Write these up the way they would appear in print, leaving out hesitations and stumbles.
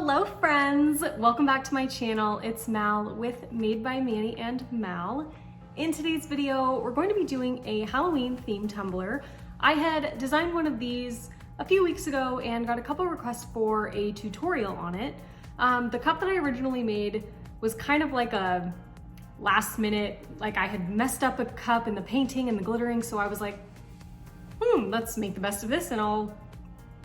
Hello friends! Welcome back to my channel. It's Mal with Made by Manny and Mal. In today's video, we're going to be doing a Halloween themed tumbler. I had designed one of these a few weeks ago and got a couple requests for a tutorial on it. The cup that I originally made was kind of like a last minute, like I had messed up a cup in the painting and the glittering, so I was like, let's make the best of this and I'll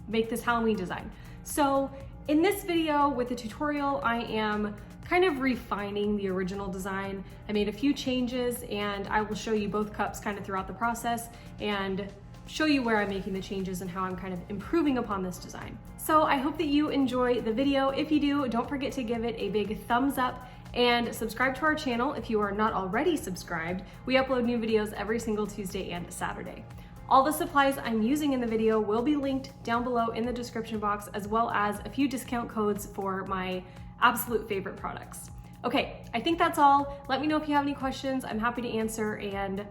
make this Halloween design. So in this video with the tutorial, I am kind of refining the original design. I made a few changes and I will show you both cups kind of throughout the process and show you where I'm making the changes and how I'm kind of improving upon this design. So I hope that you enjoy the video. If you do, don't forget to give it a big thumbs up and subscribe to our channel if you are not already subscribed. We upload new videos every single Tuesday and Saturday. All the supplies I'm using in the video will be linked down below in the description box, as well as a few discount codes for my absolute favorite products. Okay, I think that's all. Let me know if you have any questions. I'm happy to answer, and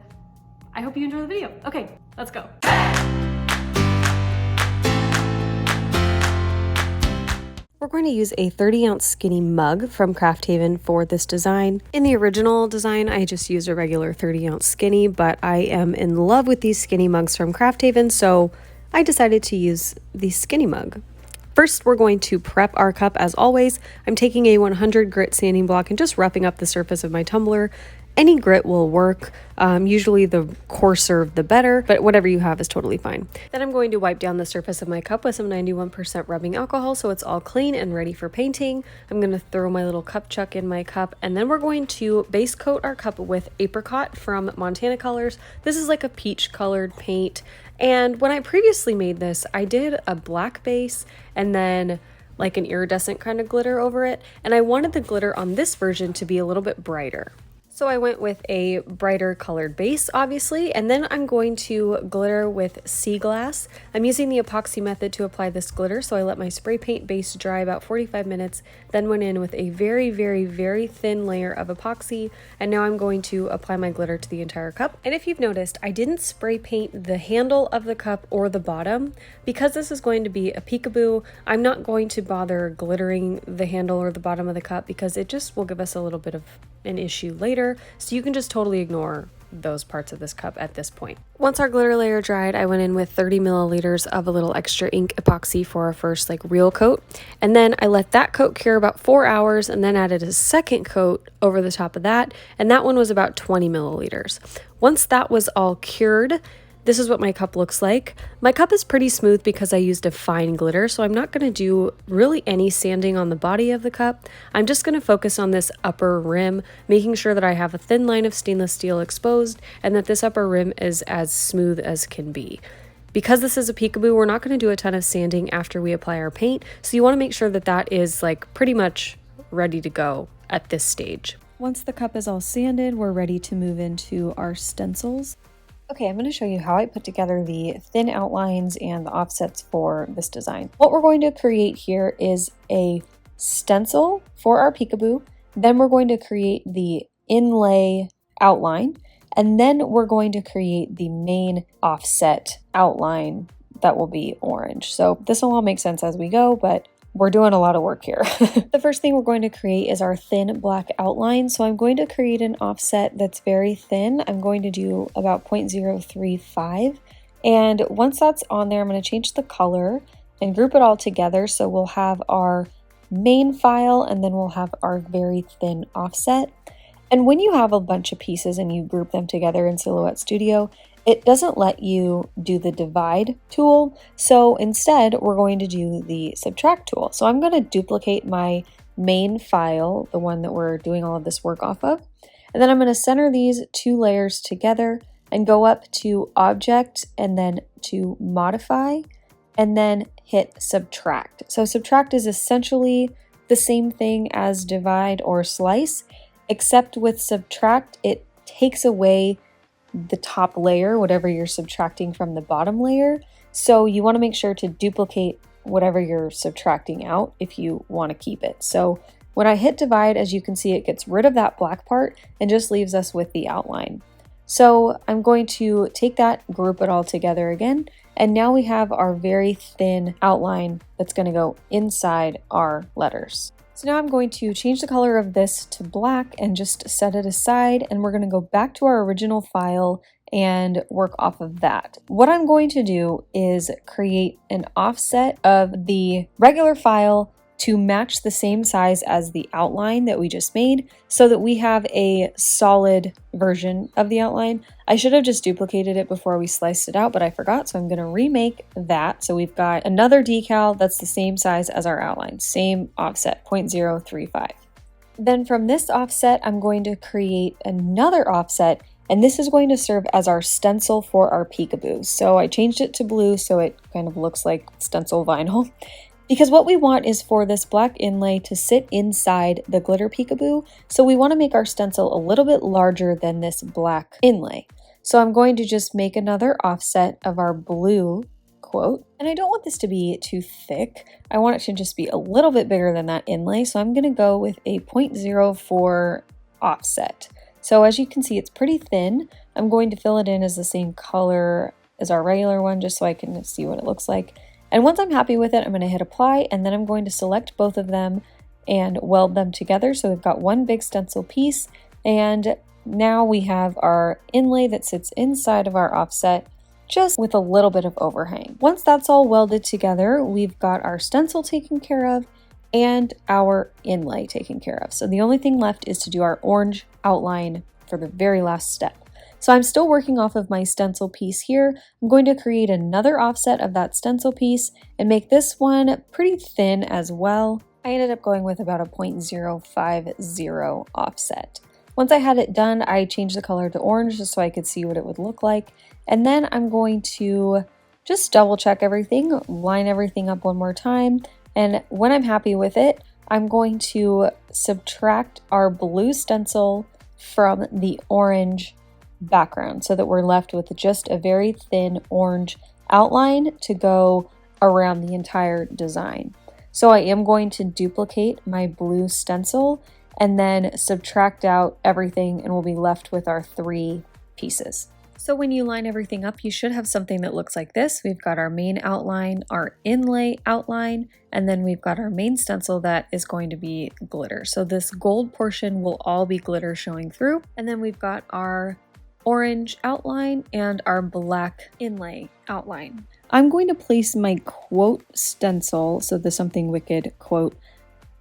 I hope you enjoy the video. Okay, let's go. We're going to use a 30-ounce skinny mug from Craft Haven for this design. In the original design, I just used a regular 30-ounce skinny, but I am in love with these skinny mugs from Craft Haven, so I decided to use the skinny mug. First, we're going to prep our cup as always. I'm taking a 100 grit sanding block and just roughing up the surface of my tumbler. Any grit will work. Usually the coarser the better, but whatever you have is totally fine. Then I'm going to wipe down the surface of my cup with some 91% rubbing alcohol so it's all clean and ready for painting. I'm going to throw my little cup chuck in my cup, and then we're going to base coat our cup with Apricot from Montana Colors. This is like a peach colored paint, and when I previously made this, I did a black base and then like an iridescent kind of glitter over it, and I wanted the glitter on this version to be a little bit brighter. So I went with a brighter colored base, obviously, and then I'm going to glitter with sea glass. I'm using the epoxy method to apply this glitter, so I let my spray paint base dry about 45 minutes, then went in with a very, very, very thin layer of epoxy, and now I'm going to apply my glitter to the entire cup. And if you've noticed, I didn't spray paint the handle of the cup or the bottom. Because this is going to be a peekaboo, I'm not going to bother glittering the handle or the bottom of the cup because it just will give us a little bit of an issue later. So you can just totally ignore those parts of this cup at this point. Once our glitter layer dried, I went in with 30 milliliters of a little extra ink epoxy for our first like real coat. And then I let that coat cure about 4 hours and then added a second coat over the top of that. And that one was about 20 milliliters. Once that was all cured, this is what my cup looks like. My cup is pretty smooth because I used a fine glitter, so I'm not going to do really any sanding on the body of the cup. I'm just going to focus on this upper rim, making sure that I have a thin line of stainless steel exposed and that this upper rim is as smooth as can be. Because this is a peekaboo, we're not going to do a ton of sanding after we apply our paint, so you want to make sure that that is like pretty much ready to go at this stage. Once the cup is all sanded, we're ready to move into our stencils. Okay, I'm going to show you how I put together the thin outlines and the offsets for this design. What we're going to create here is a stencil for our peekaboo. Then we're going to create the inlay outline. And then we're going to create the main offset outline that will be orange. So this will all make sense as we go, but we're doing a lot of work here. The first thing we're going to create is our thin black outline. So I'm going to create an offset that's very thin. I'm going to do about 0.035. And once that's on there, I'm going to change the color and group it all together. So we'll have our main file and then we'll have our very thin offset. And when you have a bunch of pieces and you group them together in Silhouette Studio, it doesn't let you do the divide tool. So instead, we're going to do the subtract tool. So I'm going to duplicate my main file, the one that we're doing all of this work off of. And then I'm going to center these two layers together and go up to Object and then to Modify and then hit Subtract. So subtract is essentially the same thing as divide or slice, except with subtract, it takes away the top layer, whatever you're subtracting from the bottom layer. So you want to make sure to duplicate whatever you're subtracting out if you want to keep it. So when I hit divide, as you can see, it gets rid of that black part and just leaves us with the outline. So I'm going to take that, group it all together again, And now we have our very thin outline that's going to go inside our letters. So now I'm going to change the color of this to black and just set it aside, and we're going to go back to our original file and work off of that. What I'm going to do is create an offset of the regular file to match the same size as the outline that we just made so that we have a solid version of the outline. I should have just duplicated it before we sliced it out, but I forgot, so I'm going to remake that. So we've got another decal that's the same size as our outline, same offset, 0.035. Then from this offset, I'm going to create another offset, and this is going to serve as our stencil for our peekaboo. So I changed it to blue so it kind of looks like stencil vinyl. Because what we want is for this black inlay to sit inside the glitter peekaboo, so we want to make our stencil a little bit larger than this black inlay. So I'm going to just make another offset of our blue quote, and I don't want this to be too thick. I want it to just be a little bit bigger than that inlay, so I'm going to go with a 0.04 offset. So as you can see, it's pretty thin. I'm going to fill it in as the same color as our regular one, just so I can see what it looks like. And once I'm happy with it, I'm going to hit apply, and then I'm going to select both of them and weld them together. So we've got one big stencil piece, and now we have our inlay that sits inside of our offset, just with a little bit of overhang. Once that's all welded together, we've got our stencil taken care of and our inlay taken care of. So the only thing left is to do our orange outline for the very last step. So I'm still working off of my stencil piece here. I'm going to create another offset of that stencil piece and make this one pretty thin as well. I ended up going with about a 0.050 offset. Once I had it done, I changed the color to orange just so I could see what it would look like. And then I'm going to just double check everything, line everything up one more time. And when I'm happy with it, I'm going to subtract our blue stencil from the orange background so that we're left with just a very thin orange outline to go around the entire design. So I am going to duplicate my blue stencil and then subtract out everything, and we'll be left with our 3 pieces. So when you line everything up, you should have something that looks like this. We've got our main outline, our inlay outline, and then we've got our main stencil that is going to be glitter. So this gold portion will all be glitter showing through. And then we've got our orange outline and our black inlay outline. I'm going to place my quote stencil, so the Something Wicked quote,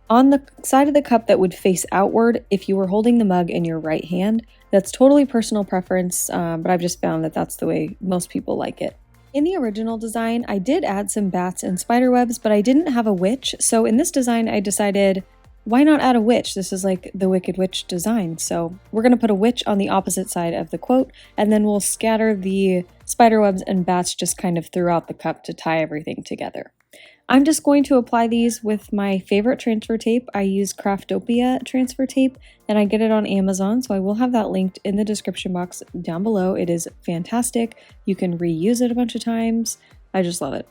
on the side of the cup that would face outward if you were holding the mug in your right hand. That's totally personal preference, but I've just found that that's the way most people like it. In the original design, I did add some bats and spider webs, but I didn't have a witch. So in this design, I decided, why not add a witch? This is like the Wicked Witch design. So we're going to put a witch on the opposite side of the quote, and then we'll scatter the spider webs and bats just kind of throughout the cup to tie everything together. I'm just going to apply these with my favorite transfer tape. I use Craftopia transfer tape, and I get it on Amazon, so I will have that linked in the description box down below. It is fantastic. You can reuse it a bunch of times. I just love it.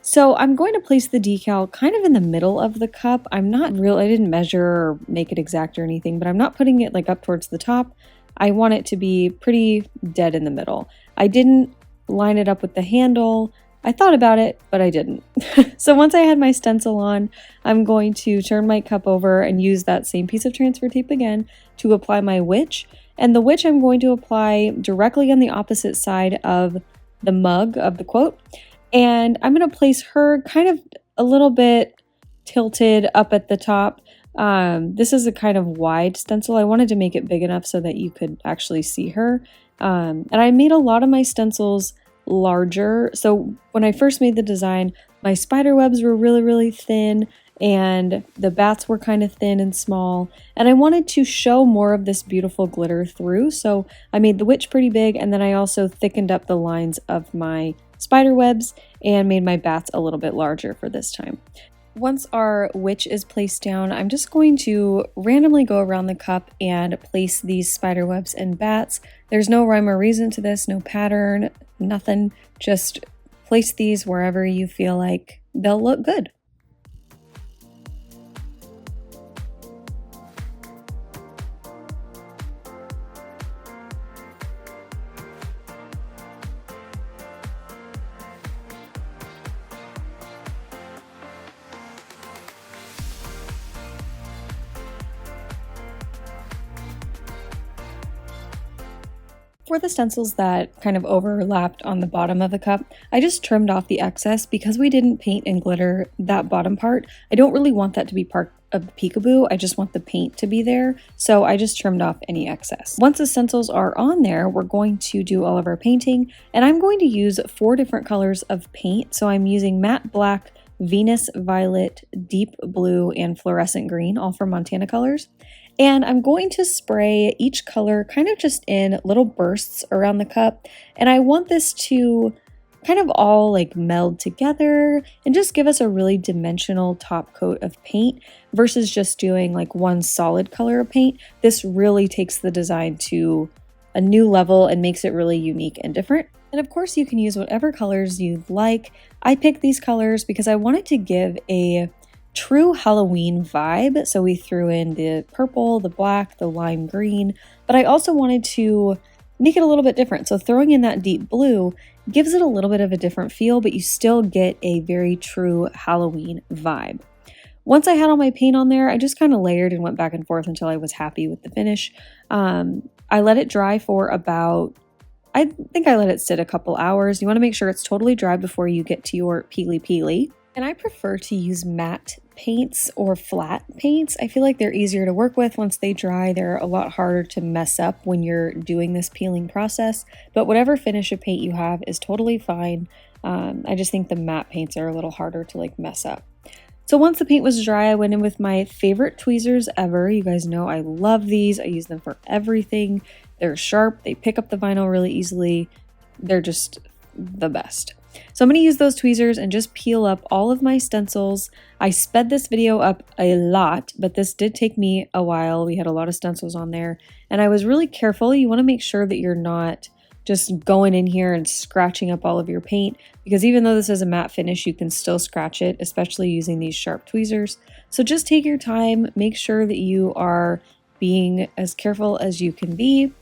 So I'm going to place the decal kind of in the middle of the cup. I didn't measure or make it exact or anything, but I'm not putting it like up towards the top. I want it to be pretty dead in the middle. I didn't line it up with the handle. I thought about it, but I didn't. So once I had my stencil on, I'm going to turn my cup over and use that same piece of transfer tape again to apply my witch. And the witch I'm going to apply directly on the opposite side of the mug of the quote. And I'm going to place her kind of a little bit tilted up at the top. This is a kind of wide stencil. I wanted to make it big enough so that you could actually see her. And I made a lot of my stencils larger. So when I first made the design, my spider webs were really, really thin, and the bats were kind of thin and small. And I wanted to show more of this beautiful glitter through. So I made the witch pretty big, and then I also thickened up the lines of my spider webs and made my bats a little bit larger for this time. Once our witch is placed down, I'm just going to randomly go around the cup and place these spider webs and bats. There's no rhyme or reason to this, no pattern, nothing. Just place these wherever you feel like they'll look good. For the stencils that kind of overlapped on the bottom of the cup, I just trimmed off the excess because we didn't paint and glitter that bottom part. I don't really want that to be part of the peekaboo, I just want the paint to be there, so I just trimmed off any excess. Once the stencils are on there, we're going to do all of our painting, and I'm going to use 4 different colors of paint. So I'm using matte black, Venus violet, deep blue, and fluorescent green, all from Montana Colors. And I'm going to spray each color kind of just in little bursts around the cup. And I want this to kind of all like meld together and just give us a really dimensional top coat of paint versus just doing like one solid color of paint. This really takes the design to a new level and makes it really unique and different. And of course you can use whatever colors you like. I picked these colors because I wanted to give a true Halloween vibe. So we threw in the purple, the black, the lime green, but I also wanted to make it a little bit different. So throwing in that deep blue gives it a little bit of a different feel, but you still get a very true Halloween vibe. Once I had all my paint on there, I just kind of layered and went back and forth until I was happy with the finish. I let it dry for about, I think I let it sit a couple hours. You want to make sure it's totally dry before you get to your peely peely. And I prefer to use matte paints or flat paints. I feel like they're easier to work with once they dry. They're a lot harder to mess up when you're doing this peeling process, but whatever finish of paint you have is totally fine. I just think the matte paints are a little harder to like mess up. So once the paint was dry, I went in with my favorite tweezers ever. You guys know I love these. I use them for everything. They're sharp. They pick up the vinyl really easily. They're just the best. So I'm going to use those tweezers and just peel up all of my stencils. I sped this video up a lot, but this did take me a while. We had a lot of stencils on there, and I was really careful. You want to make sure that you're not just going in here and scratching up all of your paint, because even though this is a matte finish, you can still scratch it, especially using these sharp tweezers. So just take your time, make sure that you are being as careful as you can be.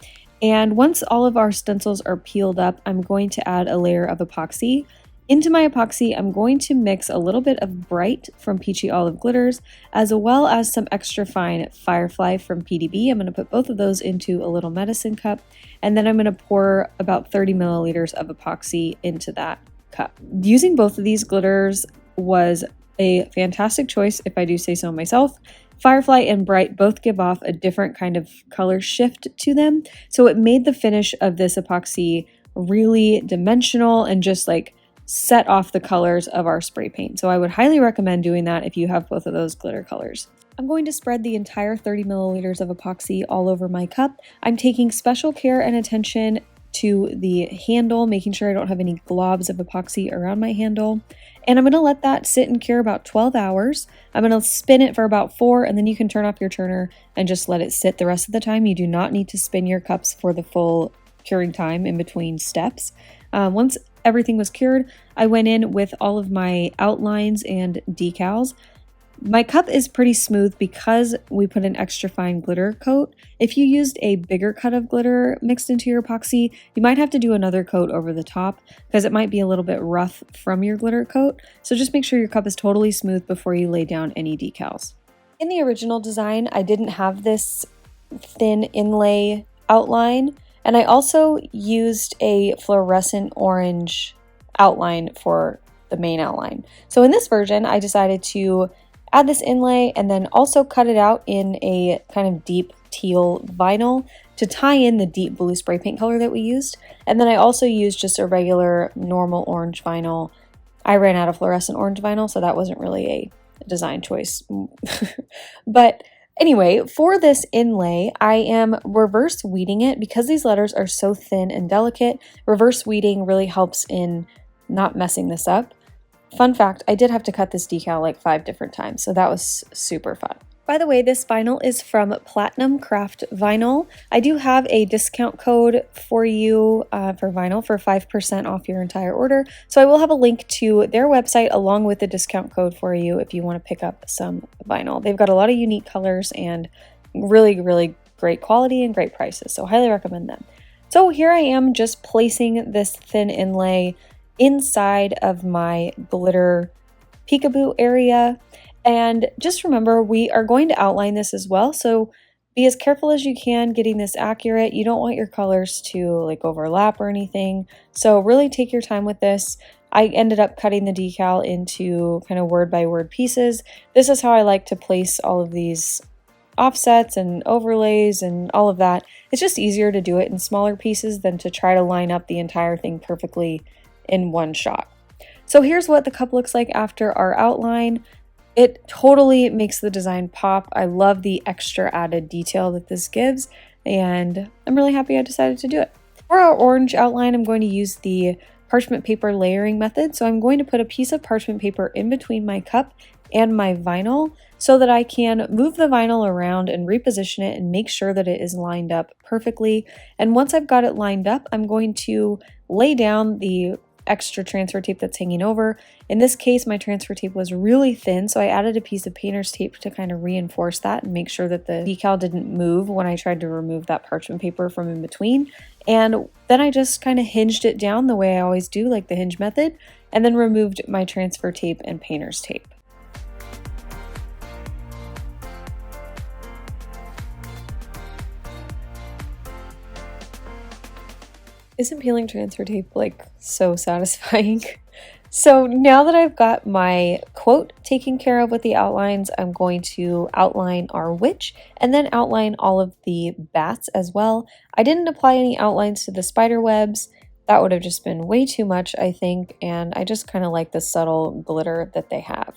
And once all of our stencils are peeled up, I'm going to add a layer of epoxy. Into my epoxy, I'm going to mix a little bit of Bright from Peachy Olive Glitters, as well as some extra fine Firefly from PDB. I'm going to put both of those into a little medicine cup, and then I'm going to pour about 30 milliliters of epoxy into that cup. Using both of these glitters was a fantastic choice, if I do say so myself. Firefly and Bright both give off a different kind of color shift to them, so it made the finish of this epoxy really dimensional and just like set off the colors of our spray paint. So I would highly recommend doing that if you have both of those glitter colors. I'm going to spread the entire 30 milliliters of epoxy all over my cup. I'm taking special care and attention to the handle, making sure I don't have any globs of epoxy around my handle. And I'm going to let that sit and cure about 12 hours. I'm going to spin it for about 4, and then you can turn off your turner and just let it sit the rest of the time. You do not need to spin your cups for the full curing time in between steps. Once everything was cured, I went in with all of my outlines and decals. My cup is pretty smooth because we put an extra fine glitter coat. If you used a bigger cut of glitter mixed into your epoxy, you might have to do another coat over the top because it might be a little bit rough from your glitter coat. So just make sure your cup is totally smooth before you lay down any decals. In the original design, I didn't have this thin inlay outline, and I also used a fluorescent orange outline for the main outline. So in this version, I decided to add this inlay and then also cut it out in a kind of deep teal vinyl to tie in the deep blue spray paint color that we used. And then I also used just a regular normal orange vinyl. I ran out of fluorescent orange vinyl, so that wasn't really a design choice. But anyway, for this inlay, I am reverse weeding it because these letters are so thin and delicate. Reverse weeding really helps in not messing this up. Fun fact, I did have to cut this decal like 5 different times, so that was super fun. By the way, this vinyl is from Platinum Craft Vinyl. I do have a discount code for you for vinyl for 5% off your entire order, so I will have a link to their website along with the discount code for you if you want to pick up some vinyl. They've got a lot of unique colors and really, really great quality and great prices, so highly recommend them. So here I am just placing this thin inlay inside of my glitter peekaboo area. And just remember, we are going to outline this as well. So Be as careful as you can getting this accurate. You don't want your colors to like overlap or anything. So really take your time with this. I ended up cutting the decal into kind of word by word pieces. This is how I like to place all of these offsets and overlays and all of that. It's just easier to do it in smaller pieces than to try to line up the entire thing perfectly in one shot. So here's what the cup looks like after our outline. It totally makes the design pop. I love the extra added detail that this gives, and I'm really happy I decided to do it. For our orange outline, I'm going to use the parchment paper layering method. So I'm going to put a piece of parchment paper in between my cup and my vinyl so that I can move the vinyl around and reposition it and make sure that it is lined up perfectly. And once I've got it lined up, I'm going to lay down the extra transfer tape that's hanging over. In this case, my transfer tape was really thin, so I added a piece of painter's tape to kind of reinforce that and make sure that the decal didn't move when I tried to remove that parchment paper from in between. And then I just kind of hinged it down the way I always do, like the hinge method, and then removed my transfer tape and painter's tape. Isn't peeling transfer tape like so satisfying? So now that I've got my quote taken care of with the outlines, I'm going to outline our witch and then outline all of the bats as well. I didn't apply any outlines to the spider webs. That would have just been way too much, I think, and I just kind of like the subtle glitter that they have.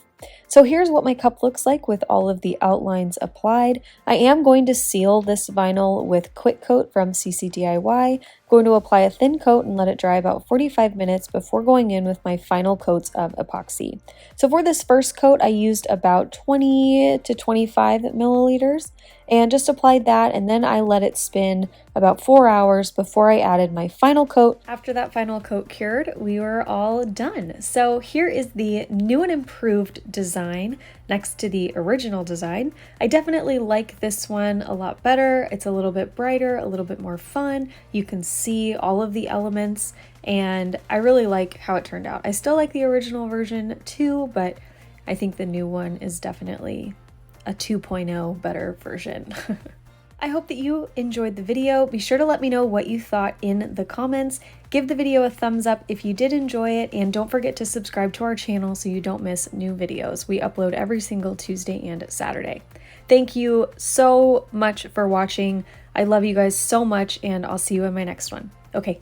So here's what my cup looks like with all of the outlines applied. I am going to seal this vinyl with Quick Coat from CC DIY. Going to apply a thin coat and let it dry about 45 minutes before going in with my final coats of epoxy. So for this first coat, I used about 20 to 25 milliliters and just applied that, and then I let it spin about 4 hours before I added my final coat. After that final coat cured, we were all done. So here is the new and improved design next to the original design. I definitely like this one a lot better. It's a little bit brighter, a little bit more fun. You can see all of the elements, and I really like how it turned out. I still like the original version too, but I think the new one is definitely a 2.0 better version. I hope that you enjoyed the video. Be sure to let me know what you thought in the comments. Give the video a thumbs up if you did enjoy it, and don't forget to subscribe to our channel so you don't miss new videos. We upload every single Tuesday and Saturday. Thank you so much for watching. I love you guys so much, and I'll see you in my next one. Okay,